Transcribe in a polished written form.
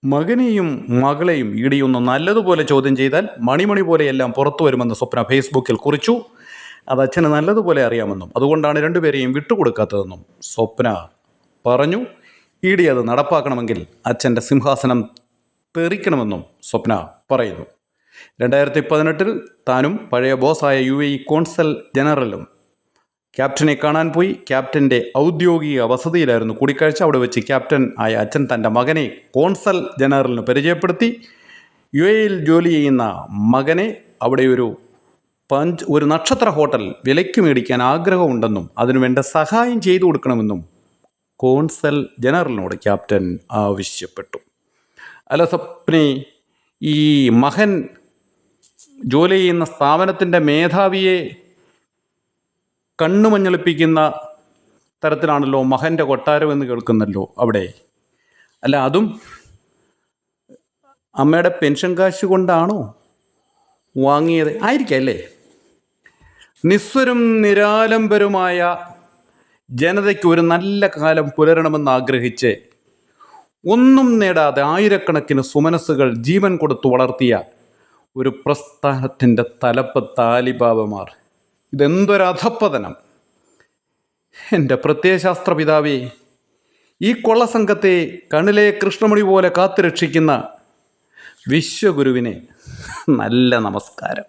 മകനെയും മകളെയും ഇടിയൊന്ന് നല്ലതുപോലെ ചോദ്യം ചെയ്താൽ മണിമണി പോലെയെല്ലാം പുറത്തു വരുമെന്ന് സ്വപ്ന ഫേസ്ബുക്കിൽ കുറിച്ചു. അത് അച്ഛന് നല്ലതുപോലെ അറിയാമെന്നും അതുകൊണ്ടാണ് രണ്ടുപേരെയും വിട്ടുകൊടുക്കാത്തതെന്നും സ്വപ്ന പറഞ്ഞു. ഇടി അത് നടപ്പാക്കണമെങ്കിൽ അച്ഛൻ്റെ സിംഹാസനം തെറിക്കണമെന്നും സ്വപ്ന പറയുന്നു. 2018 താനും പഴയ ബോസായ UAE കോൺസൽ ജനറലും ക്യാപ്റ്റനെ കാണാൻ പോയി. ക്യാപ്റ്റൻ്റെ ഔദ്യോഗിക വസതിയിലായിരുന്നു കൂടിക്കാഴ്ച. അവിടെ വെച്ച് ക്യാപ്റ്റൻ ആയ അച്ഛൻ തൻ്റെ മകനെ കോൺസൽ ജനറലിന് പരിചയപ്പെടുത്തി. UAEയിൽ ജോലി ചെയ്യുന്ന മകനെ അവിടെ ഒരു നക്ഷത്ര ഹോട്ടൽ വിലയ്ക്ക് മേടിക്കാൻ ആഗ്രഹമുണ്ടെന്നും അതിനുവേണ്ട സഹായം ചെയ്തു കൊടുക്കണമെന്നും കോൺസൽ ജനറലിനോട് ക്യാപ്റ്റൻ ആവശ്യപ്പെട്ടു. അല്ല സ്വപ്നെ, ഈ മകൻ ജോലി ചെയ്യുന്ന സ്ഥാപനത്തിൻ്റെ മേധാവിയെ കണ്ണുമഞ്ഞളിപ്പിക്കുന്ന തരത്തിലാണല്ലോ മകൻ്റെ കൊട്ടാരം എന്ന് കേൾക്കുന്നല്ലോ അവിടെ. അല്ല, അതും അമ്മയുടെ പെൻഷൻ കാശ് കൊണ്ടാണോ വാങ്ങിയത്? ആയിരിക്കാം അല്ലേ? നിസ്വരും നിരാലംബരുമായ ജനതയ്ക്ക് ഒരു നല്ല കാലം പുലരണമെന്ന് ആഗ്രഹിച്ച് ഒന്നും നേടാതെ ആയിരക്കണക്കിന് സുമനസ്സുകൾ ജീവൻ കൊടുത്തു വളർത്തിയ ഒരു പ്രസ്ഥാനത്തിൻ്റെ തലപ്പത്ത് ആലിബാബമാർ. ഇതെന്തൊരധപ്പതനം! എൻ്റെ പ്രത്യയശാസ്ത്ര പിതാവേ, ഈ കൊള്ളസംഘത്തെ കണ്ണിലെ കൃഷ്ണമണി പോലെ കാത്തുരക്ഷിക്കുന്ന വിശ്വഗുരുവിനെ നല്ല നമസ്കാരം.